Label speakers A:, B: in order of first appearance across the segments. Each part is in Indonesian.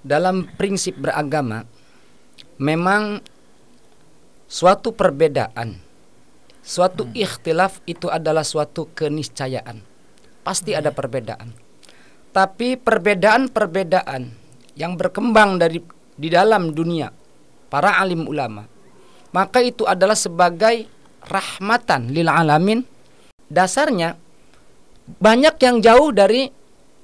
A: dalam prinsip beragama memang suatu perbedaan, suatu ikhtilaf itu adalah suatu keniscayaan. Pasti ada perbedaan. Tapi perbedaan-perbedaan yang berkembang di dalam dunia para alim ulama, maka itu adalah sebagai rahmatan lil alamin. Dasarnya banyak yang jauh dari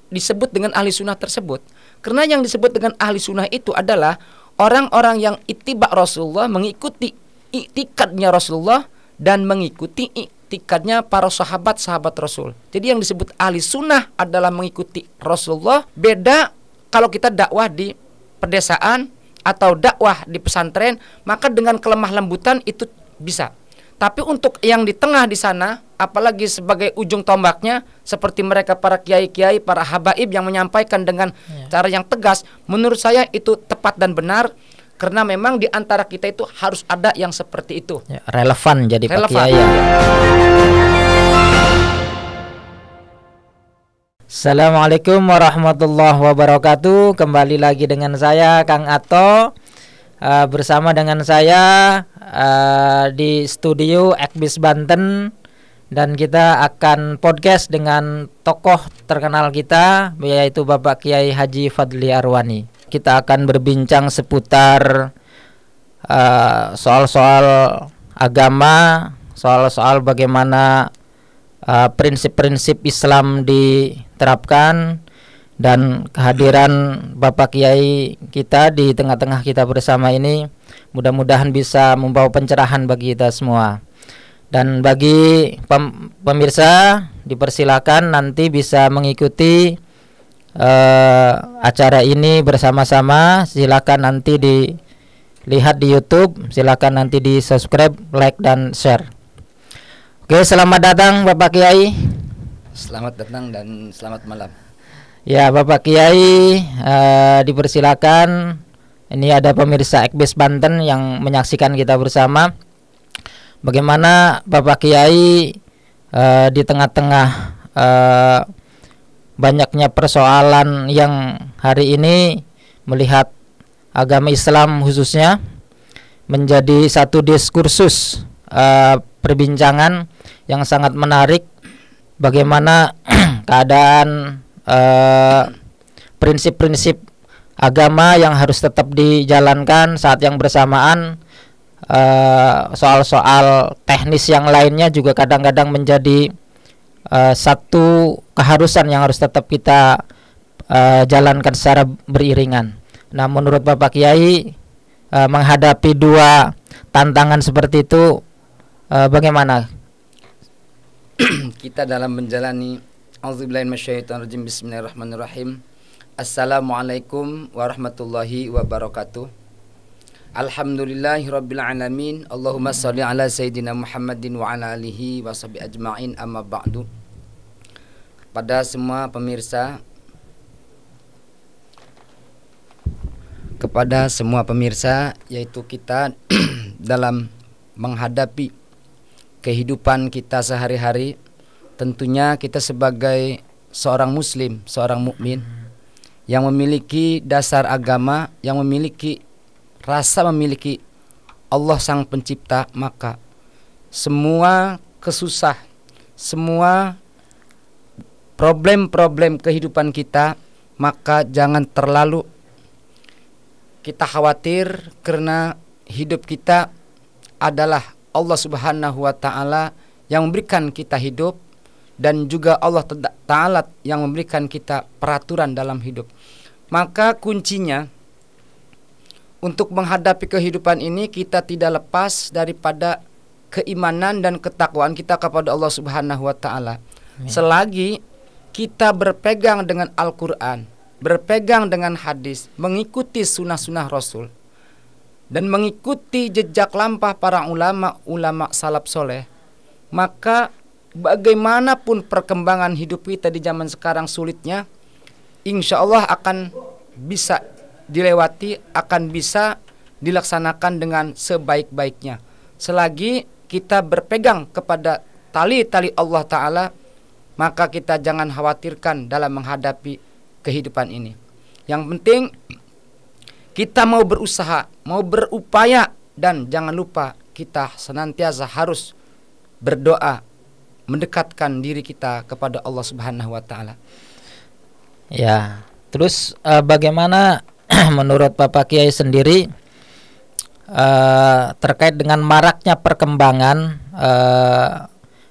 A: disebut dengan ahli sunnah tersebut. Karena yang disebut dengan ahli sunnah itu adalah orang-orang yang ittiba Rasulullah, mengikuti iktikadnya Rasulullah dan mengikuti iktikadnya para sahabat-sahabat Rasul. Jadi yang disebut ahli sunnah adalah mengikuti Rasulullah. Beda kalau kita dakwah di pedesaan atau dakwah di pesantren, maka dengan kelemah lembutan itu bisa. Tapi untuk yang di tengah di sana, apalagi sebagai ujung tombaknya, seperti mereka para kiai-kiai, para habaib yang menyampaikan dengan cara yang tegas, menurut saya itu tepat dan benar. Karena memang di antara kita itu harus ada yang seperti itu.
B: Ya, relevan jadi Pak Kiai. Assalamualaikum warahmatullahi wabarakatuh. Kembali lagi dengan saya Kang Ato, bersama dengan saya di studio Ekbis Banten, dan kita akan podcast dengan tokoh terkenal kita, yaitu Bapak Kiai Haji Fadli Arwani. Kita akan berbincang seputar soal-soal agama, soal-soal bagaimana prinsip-prinsip Islam diterapkan, dan kehadiran Bapak Kiai kita di tengah-tengah kita bersama ini mudah-mudahan bisa membawa pencerahan bagi kita semua. Dan bagi pemirsa, dipersilakan nanti bisa mengikuti acara ini bersama-sama. Silakan nanti dilihat di YouTube, silakan nanti di subscribe, like dan share. Oke, selamat datang Bapak Kiai.
A: Selamat datang dan selamat malam.
B: Ya, Bapak Kiai, dipersilakan. Ini ada pemirsa Ekbis Banten yang menyaksikan kita bersama. Bagaimana Bapak Kiai di tengah-tengah banyaknya persoalan yang hari ini melihat agama Islam khususnya menjadi satu diskursus perbincangan yang sangat menarik. Bagaimana keadaan prinsip-prinsip agama yang harus tetap dijalankan saat yang bersamaan, soal-soal teknis yang lainnya juga kadang-kadang menjadi satu keharusan yang harus tetap kita jalankan secara beriringan. Nah, menurut Bapak Kiai, menghadapi dua tantangan seperti itu bagaimana?
A: Kita dalam menjalani A'udzubillahi minasyaitonirrajim. Bismillahirrahmanirrahim. Assalamualaikum warahmatullahi wabarakatuh. Alhamdulillahirabbil alamin. Allahumma shalli ala sayyidina Muhammadin wa ala alihi washabi ajmain, amma ba'du. Kepada semua pemirsa, yaitu kita dalam menghadapi kehidupan kita sehari-hari, tentunya kita sebagai seorang muslim, seorang mukmin yang memiliki dasar agama, yang memiliki rasa memiliki Allah Sang Pencipta, maka semua semua problem-problem kehidupan kita, maka jangan terlalu kita khawatir, karena hidup kita adalah Allah Subhanahu wa Ta'ala yang memberikan kita hidup, dan juga Allah Ta'ala yang memberikan kita peraturan dalam hidup. Maka kuncinya untuk menghadapi kehidupan ini, kita tidak lepas daripada keimanan dan ketakwaan kita kepada Allah Subhanahu wa Ta'ala. Selagi kita berpegang dengan Al-Quran, berpegang dengan hadis, mengikuti sunnah-sunnah Rasul, dan mengikuti jejak lampah para ulama salaf soleh, maka bagaimanapun perkembangan hidup kita di zaman sekarang sulitnya, insya Allah akan bisa dilewati, akan bisa dilaksanakan dengan sebaik-baiknya, selagi kita berpegang kepada tali-tali Allah Ta'ala. Maka kita jangan khawatirkan dalam menghadapi kehidupan ini. Yang penting kita mau berusaha, mau berupaya, dan jangan lupa kita senantiasa harus berdoa, mendekatkan diri kita kepada Allah Subhanahu wa taala.
B: Ya, terus bagaimana menurut Bapak Kiai sendiri terkait dengan maraknya perkembangan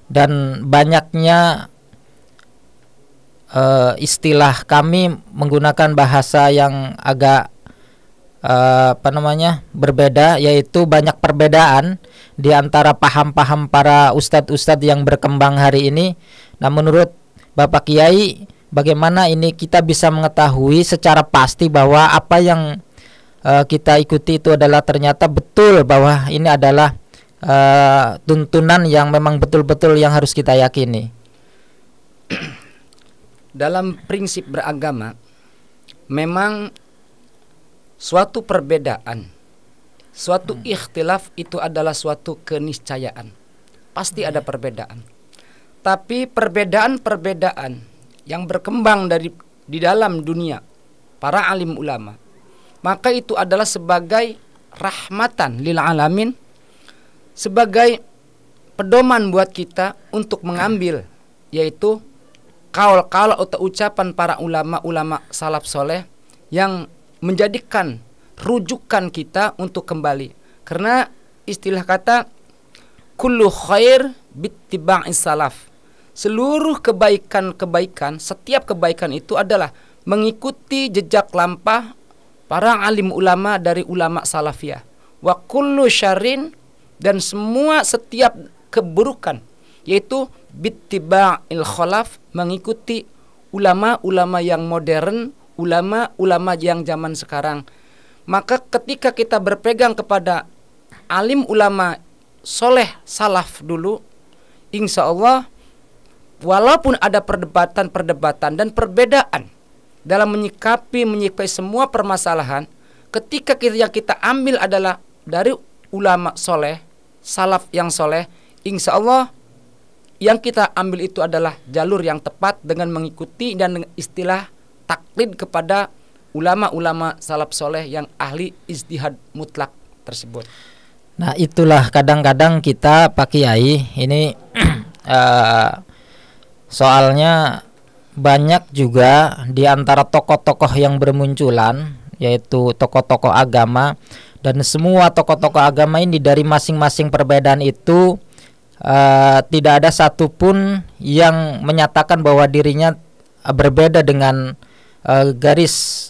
B: dan banyaknya istilah, kami menggunakan bahasa yang agak berbeda, yaitu banyak perbedaan di antara paham-paham para ustadz-ustadz yang berkembang hari ini. Nah, menurut Bapak Kiai, bagaimana ini kita bisa mengetahui secara pasti bahwa apa yang kita ikuti itu adalah ternyata betul, bahwa ini adalah tuntunan yang memang betul-betul yang harus kita yakini?
A: Dalam prinsip beragama, memang suatu perbedaan, suatu ikhtilaf itu adalah suatu keniscayaan. Pasti ada perbedaan. Tapi perbedaan-perbedaan yang berkembang di dalam dunia para alim ulama, maka itu adalah sebagai rahmatan lil alamin, sebagai pedoman buat kita untuk mengambil, yaitu kaul-kaul atau ucapan para ulama-ulama salaf soleh yang menjadikan rujukan kita untuk kembali. Karena istilah kata kullu khair bittiba'is salaf, seluruh kebaikan-kebaikan, setiap kebaikan itu adalah mengikuti jejak lampah para alim ulama dari ulama salafiyah. Wa kullu syarrin, dan setiap keburukan, yaitu bittiba'il khalaf, mengikuti ulama-ulama yang modern, ulama-ulama yang zaman sekarang. Maka ketika kita berpegang kepada alim ulama soleh salaf dulu, insya Allah walaupun ada perdebatan dan perbedaan dalam menyikapi semua permasalahan, ketika yang kita ambil adalah dari ulama soleh, salaf yang soleh, insya Allah yang kita ambil itu adalah jalur yang tepat dengan mengikuti dan dengan istilah taklid kepada ulama-ulama salaf soleh yang ahli ijtihad mutlak tersebut.
B: Nah, itulah kadang-kadang kita Pak Kiai ini soalnya banyak juga di antara tokoh-tokoh yang bermunculan, yaitu tokoh-tokoh agama, dan semua tokoh-tokoh agama ini dari masing-masing perbedaan itu tidak ada satupun yang menyatakan bahwa dirinya berbeda dengan garis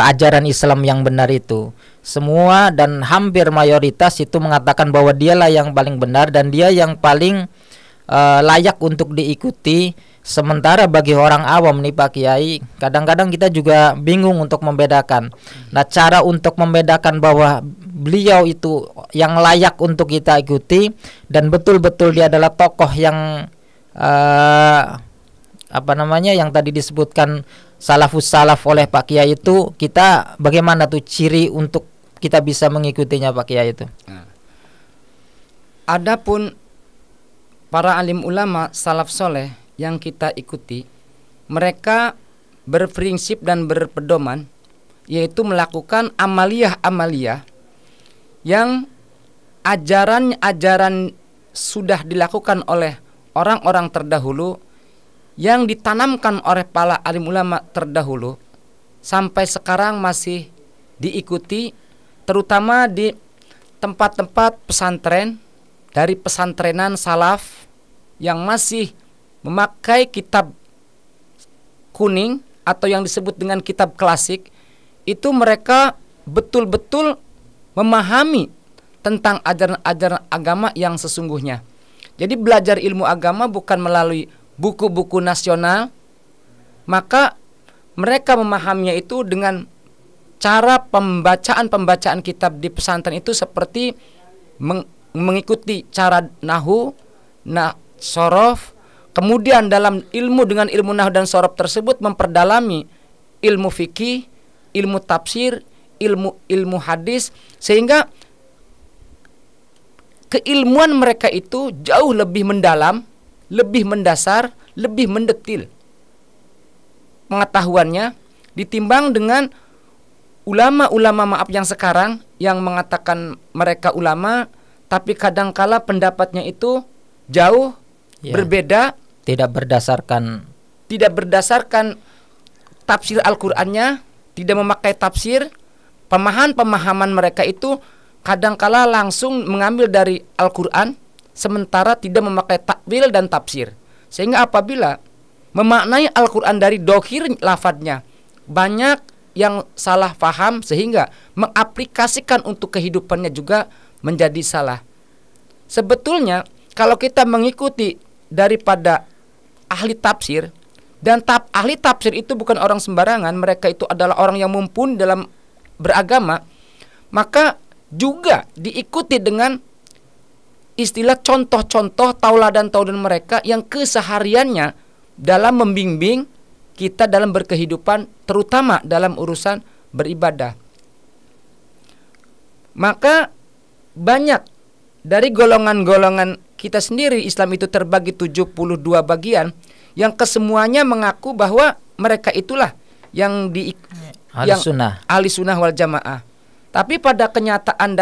B: ajaran Islam yang benar itu. Semua dan hampir mayoritas itu mengatakan bahwa dialah yang paling benar dan dia yang paling layak untuk diikuti. Sementara bagi orang awam nih Pak Kiai, kadang-kadang kita juga bingung untuk membedakan. Nah, cara untuk membedakan bahwa beliau itu yang layak untuk kita ikuti dan betul-betul dia adalah tokoh yang yang tadi disebutkan salafus salaf oleh Pak Kiai itu, kita bagaimana tuh ciri untuk kita bisa mengikutinya Pak Kiai itu?
A: Nah, adapun para alim ulama salaf soleh yang kita ikuti, mereka berprinsip dan berpedoman, yaitu melakukan amaliyah-amaliyah yang ajaran-ajaran sudah dilakukan oleh orang-orang terdahulu, yang ditanamkan oleh para alim ulama terdahulu sampai sekarang masih diikuti, terutama di tempat-tempat pesantren, dari pesantrenan salaf yang masih memakai kitab kuning atau yang disebut dengan kitab klasik. Itu mereka betul-betul memahami tentang ajaran-ajaran agama yang sesungguhnya. Jadi belajar ilmu agama bukan melalui buku-buku nasional, maka mereka memahaminya itu dengan cara pembacaan kitab di pesantren itu seperti mengikuti cara nahu, sorof, kemudian dalam dengan ilmu nahu dan sorof tersebut memperdalami ilmu fikih, ilmu tafsir, ilmu hadis, sehingga keilmuan mereka itu jauh lebih mendalam, lebih mendasar, lebih mendetil pengetahuannya ditimbang dengan ulama-ulama maaf yang sekarang yang mengatakan mereka ulama, tapi kadangkala pendapatnya itu jauh berbeda, tidak berdasarkan tafsir Al-Qur'annya, tidak memakai tafsir, pemahaman mereka itu kadangkala langsung mengambil dari Al-Qur'an sementara tidak memakai takwil dan tafsir. Sehingga apabila memaknai Al-Qur'an dari dohir lafadznya, banyak yang salah paham sehingga mengaplikasikan untuk kehidupannya juga menjadi salah. Sebetulnya kalau kita mengikuti daripada ahli tafsir, dan ahli tafsir itu bukan orang sembarangan, mereka itu adalah orang yang mumpuni dalam beragama, maka juga diikuti dengan istilah contoh-contoh tauladan-tauladan mereka yang kesehariannya dalam membimbing kita dalam berkehidupan, terutama dalam urusan beribadah. Maka banyak dari golongan-golongan kita sendiri, Islam itu terbagi 72 bagian, yang kesemuanya mengaku bahwa mereka itulah yang ahli sunnah wal jamaah. Tapi pada kenyataan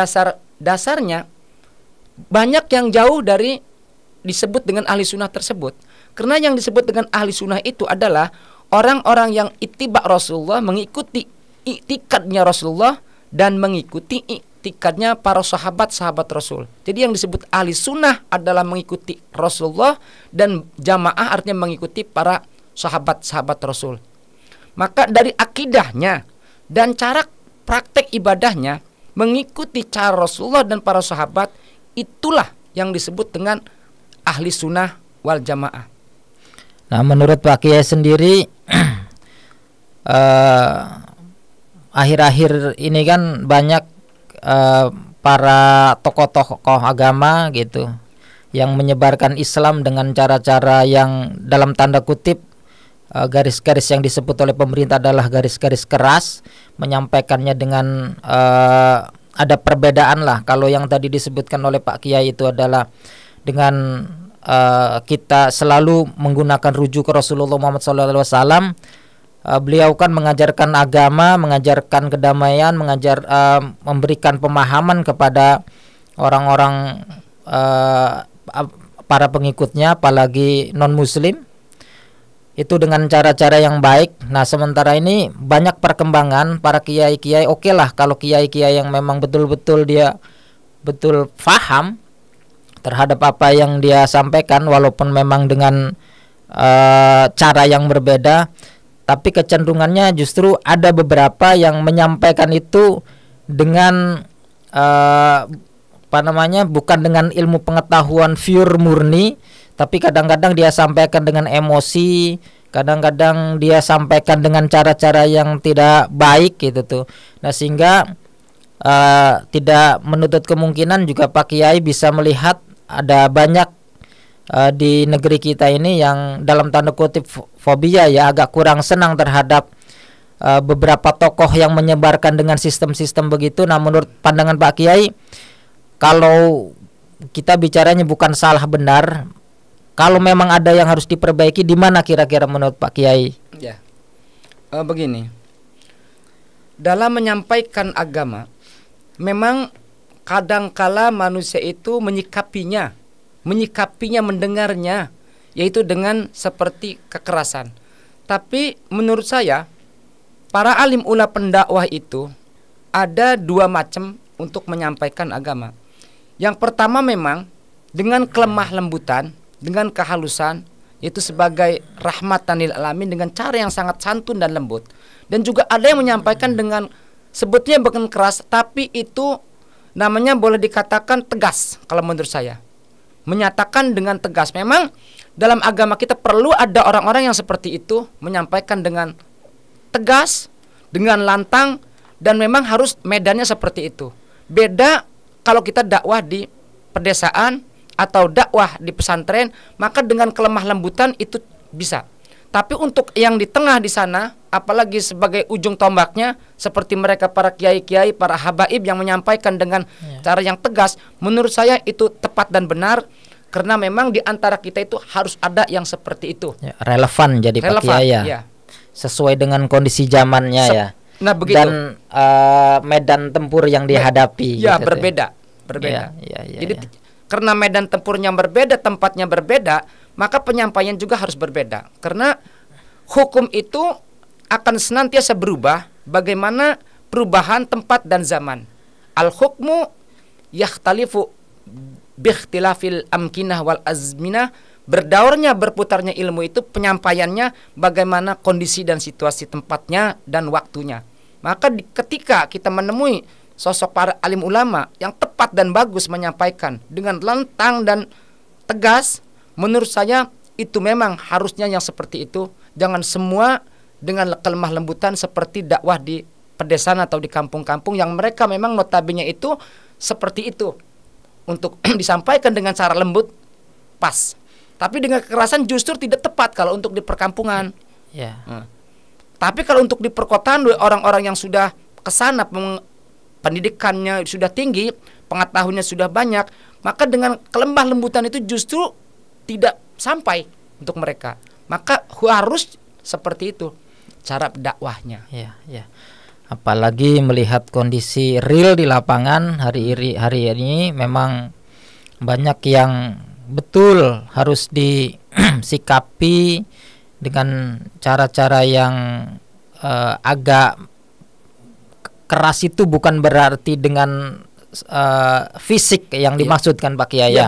A: dasarnya banyak yang jauh dari disebut dengan ahli sunnah tersebut. Karena yang disebut dengan ahli sunnah itu adalah orang-orang yang ittiba Rasulullah, mengikuti iktikadnya Rasulullah dan mengikuti iktikadnya para sahabat Rasul. Jadi yang disebut ahli sunnah adalah mengikuti Rasulullah, dan jamaah artinya mengikuti para sahabat Rasul. Maka dari akidahnya dan cara praktek ibadahnya mengikuti cara Rasulullah dan para sahabat, itulah yang disebut dengan ahli sunnah wal jamaah.
B: Nah, menurut Pak Kiai sendiri, akhir-akhir ini kan banyak para tokoh-tokoh agama gitu yang menyebarkan Islam dengan cara-cara yang dalam tanda kutip garis-garis yang disebut oleh pemerintah adalah garis-garis keras, menyampaikannya dengan ada perbedaan lah. Kalau yang tadi disebutkan oleh Pak Kiai itu adalah dengan kita selalu menggunakan rujuk ke Rasulullah Muhammad SAW. Beliau kan mengajarkan agama, mengajarkan kedamaian, memberikan pemahaman kepada orang-orang para pengikutnya, apalagi non-muslim, itu dengan cara-cara yang baik. Nah, sementara ini banyak perkembangan para kiai-kiai. Oke lah kalau kiai-kiai yang memang betul-betul dia betul paham terhadap apa yang dia sampaikan, walaupun memang dengan cara yang berbeda, tapi kecenderungannya justru ada beberapa yang menyampaikan itu dengan bukan dengan ilmu pengetahuan pure murni, tapi kadang-kadang dia sampaikan dengan emosi, kadang-kadang dia sampaikan dengan cara-cara yang tidak baik gitu tuh. Nah, sehingga tidak menutup kemungkinan juga Pak Kiai bisa melihat ada banyak di negeri kita ini yang dalam tanda kutip fobia, ya, agak kurang senang terhadap beberapa tokoh yang menyebarkan dengan sistem-sistem begitu. Nah, menurut pandangan Pak Kiai, kalau kita bicaranya bukan salah benar, kalau memang ada yang harus diperbaiki, di mana kira-kira menurut Pak Kiai?
A: Ya, begini, dalam menyampaikan agama, memang kadangkala manusia itu menyikapinya, mendengarnya, yaitu dengan seperti kekerasan. Tapi menurut saya, para alim ulama pendakwah itu ada dua macam untuk menyampaikan agama. Yang pertama memang dengan kelemah lembutan, dengan kehalusan, yaitu sebagai rahmatan lil alamin, dengan cara yang sangat santun dan lembut. Dan juga ada yang menyampaikan dengan sebetulnya bukan keras, tapi itu namanya boleh dikatakan tegas. Kalau menurut saya, menyatakan dengan tegas. Memang dalam agama kita perlu ada orang-orang yang seperti itu, menyampaikan dengan tegas, dengan lantang, dan memang harus medannya seperti itu. Beda kalau kita dakwah di pedesaan atau dakwah di pesantren, maka dengan kelemah lembutan itu bisa. Tapi untuk yang di tengah di sana, apalagi sebagai ujung tombaknya seperti mereka para kiai-kiai, para habaib yang menyampaikan dengan cara yang tegas, menurut saya itu tepat dan benar, karena memang di antara kita itu harus ada yang seperti itu.
B: Ya, relevan jadi Pak Kiai ya. Sesuai dengan kondisi zamannya ya.
A: Nah, begitu.
B: dan medan tempur yang dihadapi.
A: Ya,
B: gitu
A: berbeda. Jadi karena medan tempurnya berbeda, tempatnya berbeda, maka penyampaian juga harus berbeda. Karena hukum itu akan senantiasa berubah bagaimana perubahan tempat dan zaman. Al-hukmu yakhtalifu biikhtilafil amkinah wal azminah. Berdaurnya, berputarnya ilmu itu penyampaiannya bagaimana kondisi dan situasi tempatnya dan waktunya. Maka ketika kita menemui sosok para alim ulama yang tepat dan bagus menyampaikan dengan lantang dan tegas, menurut saya itu memang harusnya yang seperti itu. Jangan semua dengan kelemah lembutan seperti dakwah di pedesaan atau di kampung-kampung yang mereka memang notabene itu seperti itu. Untuk disampaikan dengan cara lembut pas. Tapi dengan kekerasan justru tidak tepat kalau untuk di perkampungan. Tapi kalau untuk di perkotaan, orang-orang yang sudah kesana, pendidikannya sudah tinggi, pengetahuannya sudah banyak, maka dengan kelemah lembutan itu justru tidak sampai untuk mereka. Maka harus seperti itu cara dakwahnya.
B: Apalagi melihat kondisi real di lapangan hari ini, memang banyak yang betul harus disikapi dengan cara-cara yang agak keras. Itu bukan berarti dengan fisik yang dimaksudkan Pak Kiai.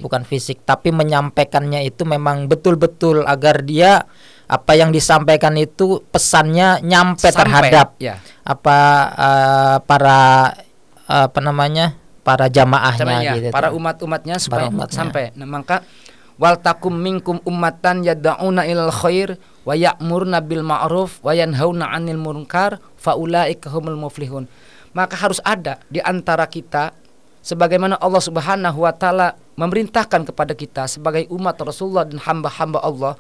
B: Bukan fisik, tapi menyampaikannya itu memang betul-betul agar dia apa yang disampaikan itu pesannya nyampe terhadap para jamaahnya gitu,
A: para umat-umatnya supaya sampai. Nah, maka wal takum minkum ummatan yad'una ilal khair wa ya'muruna bil ma'ruf wa yanhauna 'anil munkar faulaika humul muflihun. Maka harus ada di antara kita, sebagaimana Allah Subhanahu wa taala memerintahkan kepada kita sebagai umat Rasulullah dan hamba-hamba Allah,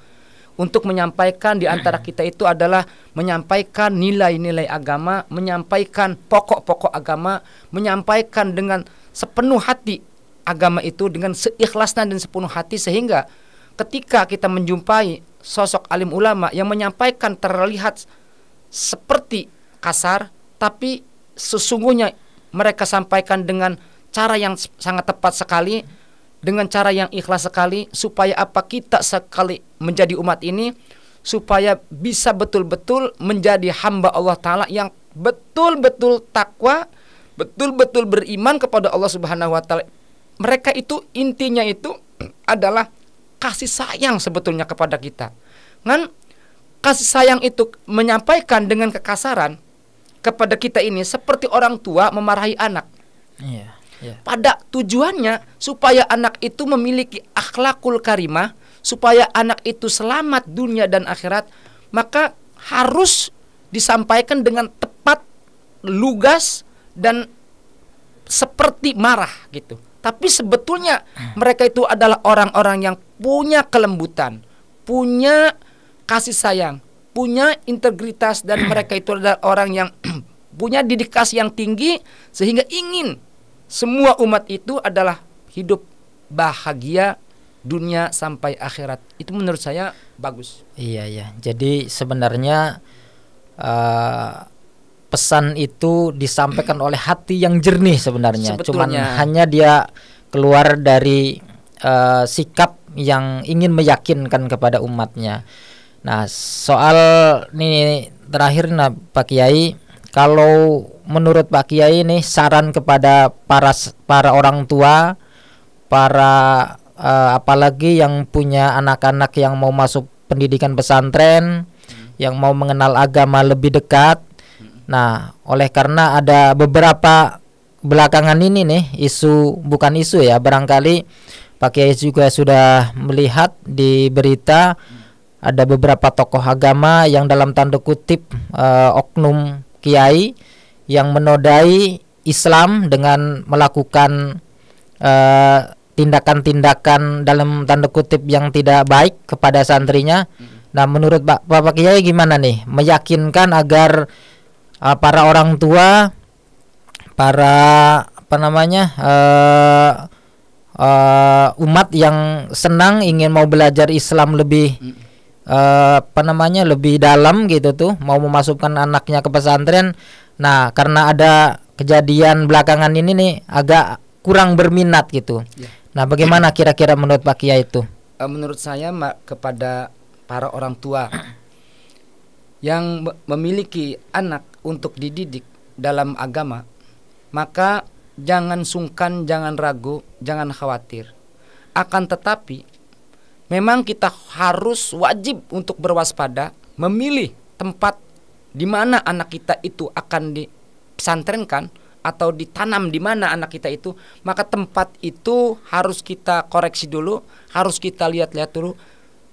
A: untuk menyampaikan di antara kita itu adalah menyampaikan nilai-nilai agama, menyampaikan pokok-pokok agama, menyampaikan dengan sepenuh hati agama itu dengan seikhlasnya dan sepenuh hati, sehingga ketika kita menjumpai sosok alim ulama yang menyampaikan terlihat seperti kasar, tapi sesungguhnya mereka sampaikan dengan cara yang sangat tepat sekali, dengan cara yang ikhlas sekali, supaya apa kita sekali menjadi umat ini supaya bisa betul-betul menjadi hamba Allah Ta'ala yang betul-betul takwa, betul-betul beriman kepada Allah Subhanahu wa Ta'ala. Mereka itu intinya itu adalah kasih sayang sebetulnya kepada kita. Kan kasih sayang itu menyampaikan dengan kekasaran kepada kita ini seperti orang tua memarahi anak. Pada tujuannya supaya anak itu memiliki akhlakul karimah, supaya anak itu selamat dunia dan akhirat, maka harus disampaikan dengan tepat, lugas, dan seperti marah gitu. Tapi sebetulnya mereka itu adalah orang-orang yang punya kelembutan, punya kasih sayang, punya integritas, dan mereka itu adalah orang yang punya dedikasi yang tinggi, sehingga ingin semua umat itu adalah hidup bahagia dunia sampai akhirat. Itu menurut saya bagus.
B: Iya. Jadi sebenarnya pesan itu disampaikan oleh hati yang jernih sebenarnya. Cuman hanya dia keluar dari sikap yang ingin meyakinkan kepada umatnya. Nah, soal ini terakhir Pak Kiai, kalau menurut Pak Kiai nih saran kepada para orang tua, apalagi yang punya anak-anak yang mau masuk pendidikan pesantren, yang mau mengenal agama lebih dekat. Nah, oleh karena ada beberapa belakangan ini nih bukan isu ya, barangkali Pak Kiai juga sudah melihat di berita ada beberapa tokoh agama yang dalam tanda kutip oknum kiai yang menodai Islam dengan melakukan tindakan-tindakan dalam tanda kutip yang tidak baik kepada santrinya. Nah, menurut Bapak Kiai gimana nih meyakinkan agar para orang tua, para umat yang senang ingin mau belajar Islam lebih apa namanya lebih dalam gitu tuh, mau memasukkan anaknya ke pesantren. Nah, karena ada kejadian belakangan ini nih agak kurang berminat gitu.
A: Ya.
B: Nah, bagaimana kira-kira menurut Pak Kiai itu?
A: Menurut saya kepada para orang tua yang memiliki anak untuk dididik dalam agama, maka jangan sungkan, jangan ragu, jangan khawatir. Akan tetapi memang kita harus wajib untuk berwaspada, memilih tempat di mana anak kita itu akan dipesantrenkan atau ditanam di mana anak kita itu. Maka tempat itu harus kita koreksi dulu, harus kita lihat-lihat dulu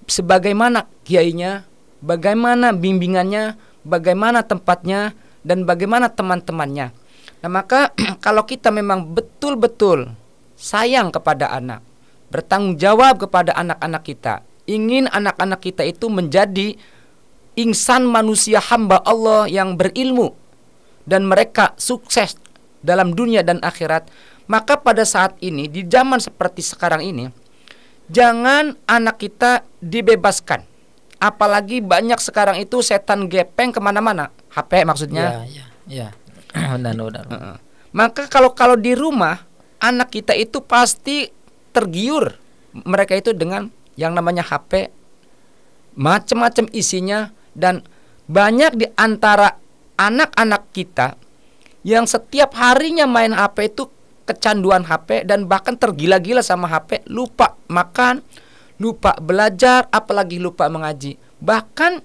A: sebagaimana kiainya, bagaimana bimbingannya, bagaimana tempatnya, dan bagaimana teman-temannya. Nah, maka kalau kita memang betul-betul sayang kepada anak, bertanggung jawab kepada anak-anak kita, ingin anak-anak kita itu menjadi insan manusia hamba Allah yang berilmu dan mereka sukses dalam dunia dan akhirat, maka pada saat ini di zaman seperti sekarang ini jangan anak kita dibebaskan. Apalagi banyak sekarang itu setan gepeng kemana-mana, HP maksudnya.
B: Ya. Benar.
A: Maka kalau di rumah anak kita itu pasti tergiur mereka itu dengan yang namanya HP, macam-macam isinya, dan banyak di antara anak-anak kita yang setiap harinya main HP itu kecanduan HP dan bahkan tergila-gila sama HP, lupa makan, lupa belajar, apalagi lupa mengaji. Bahkan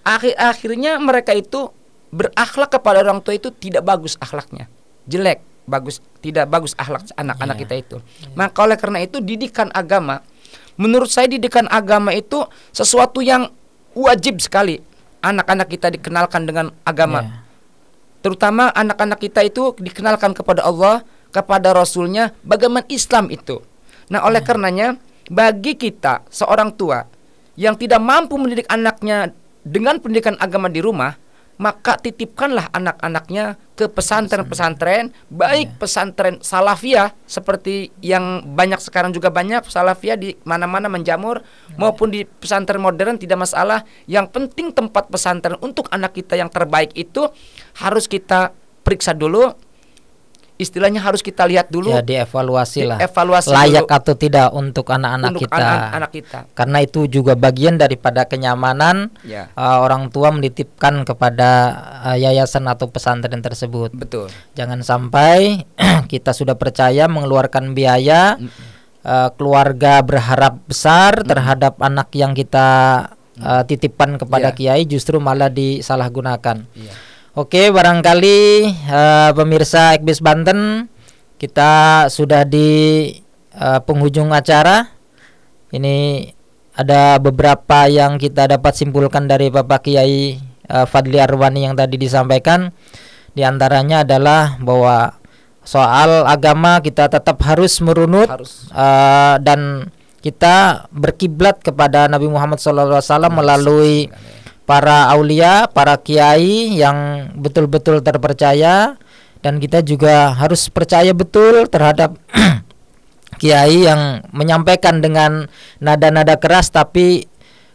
A: akhir-akhirnya mereka itu berakhlak kepada orang tua itu tidak bagus akhlaknya, jelek. Tidak bagus akhlak anak-anak kita itu. Maka oleh karena itu didikan agama, menurut saya didikan agama itu sesuatu yang wajib sekali anak-anak kita dikenalkan dengan agama. Terutama anak-anak kita itu dikenalkan kepada Allah, kepada Rasulnya, bagaimana Islam itu. Nah, oleh karenanya bagi kita seorang tua yang tidak mampu mendidik anaknya dengan pendidikan agama di rumah, maka titipkanlah anak-anaknya ke pesantren-pesantren, baik pesantren salafiyah seperti yang banyak sekarang juga banyak salafiyah di mana-mana menjamur, maupun di pesantren modern tidak masalah. Yang penting tempat pesantren untuk anak kita yang terbaik itu harus kita periksa dulu. Istilahnya harus kita lihat dulu,
B: ya, dievaluasi lah,
A: dulu,
B: layak atau tidak untuk anak-anak kita. Karena itu juga bagian daripada kenyamanan orang tua menitipkan kepada yayasan atau pesantren tersebut.
A: Betul.
B: Jangan sampai kita sudah percaya mengeluarkan biaya, keluarga berharap besar terhadap anak yang kita titipkan kepada kiai, justru malah disalahgunakan. Oke, barangkali pemirsa Ekbis Banten, kita sudah di penghujung acara. Ini ada beberapa yang kita dapat simpulkan dari Bapak Kiai Fadli Arwani yang tadi disampaikan. Di antaranya adalah bahwa soal agama kita tetap harus merunut, dan kita berkiblat kepada Nabi Muhammad SAW melalui para aulia, para kiai yang betul-betul terpercaya, dan kita juga harus percaya betul terhadap kiai yang menyampaikan dengan nada-nada keras, tapi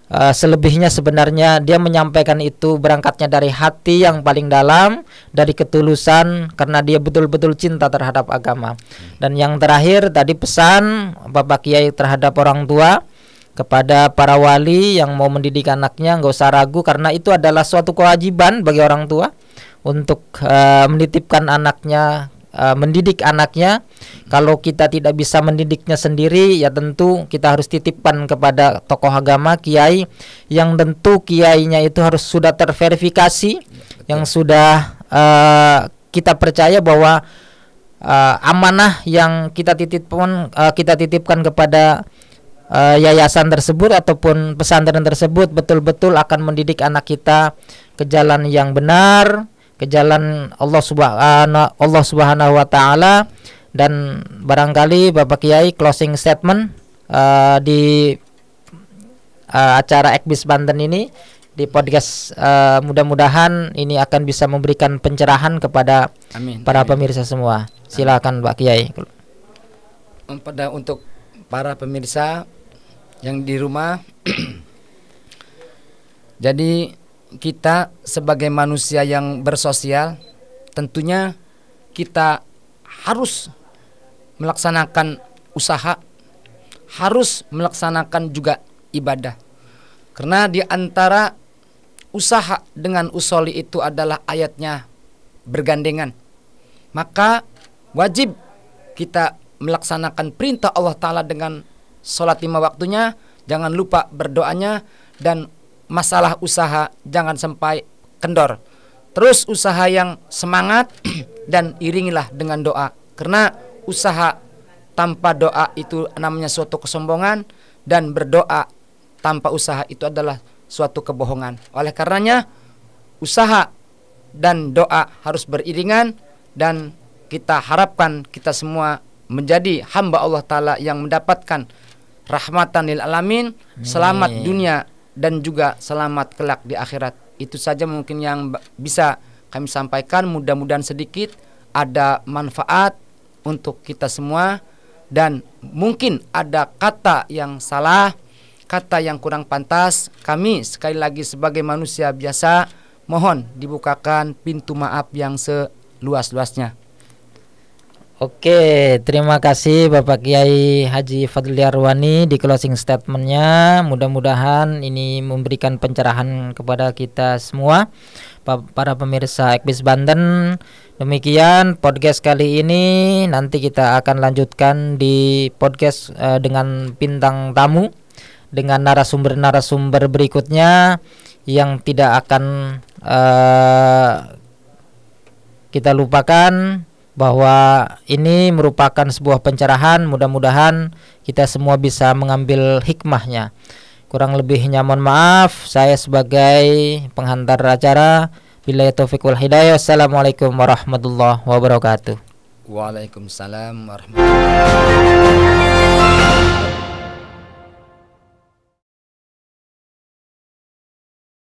B: selebihnya sebenarnya dia menyampaikan itu berangkatnya dari hati yang paling dalam, dari ketulusan, karena dia betul-betul cinta terhadap agama. Dan yang terakhir tadi pesan Bapak Kiai terhadap orang tua, kepada para wali yang mau mendidik anaknya, nggak usah ragu, karena itu adalah suatu kewajiban bagi orang tua untuk menitipkan anaknya, mendidik anaknya. Kalau kita tidak bisa mendidiknya sendiri, ya tentu kita harus titipkan kepada tokoh agama, kiai, yang tentu kiainya itu harus sudah terverifikasi, yang sudah kita percaya bahwa amanah yang kita titipkan kepada yayasan tersebut ataupun pesantren tersebut betul-betul akan mendidik anak kita ke jalan yang benar, ke jalan Allah Subhanahu wa taala. Dan barangkali Bapak Kiai closing statement di acara Ekbis Banten ini, di podcast, mudah-mudahan ini akan bisa memberikan pencerahan kepada para pemirsa semua. Silakan Pak Kiai.
A: Untuk para pemirsa yang di rumah, Jadi kita sebagai manusia yang bersosial, tentunya kita harus melaksanakan usaha, harus melaksanakan juga ibadah. Karena di antara usaha dengan usoli itu adalah ayatnya bergandengan. Maka wajib kita melaksanakan perintah Allah Ta'ala dengan sholat 5 waktunya, jangan lupa berdoanya, dan masalah usaha jangan sampai kendor. Terus usaha yang semangat dan iringilah dengan doa. Karena usaha tanpa doa itu namanya suatu kesombongan, dan berdoa tanpa usaha itu adalah suatu kebohongan. Oleh karenanya usaha dan doa harus beriringan, dan kita harapkan kita semua menjadi hamba Allah Ta'ala yang mendapatkan rahmatan lil alamin, selamat dunia dan juga selamat kelak di akhirat. Itu saja mungkin yang bisa kami sampaikan. Mudah-mudahan sedikit ada manfaat untuk kita semua, dan mungkin ada kata yang salah, kata yang kurang pantas, kami sekali lagi sebagai manusia biasa mohon dibukakan pintu maaf yang seluas-luasnya.
B: Oke, terima kasih Bapak Kiai Haji Fadli Arwani di closing statementnya. Mudah-mudahan ini memberikan pencerahan kepada kita semua, para pemirsa Ekbis Banten. Demikian podcast kali ini. Nanti kita akan lanjutkan di podcast dengan bintang tamu, dengan narasumber-narasumber berikutnya yang tidak akan kita lupakan, bahwa ini merupakan sebuah pencerahan. Mudah-mudahan kita semua bisa mengambil hikmahnya. Kurang lebihnya mohon maaf, saya sebagai penghantar acara. Billahi taufiq wal hidayah. Assalamualaikum warahmatullahi wabarakatuh.
A: Waalaikumsalam warahmatullahi wabarakatuh.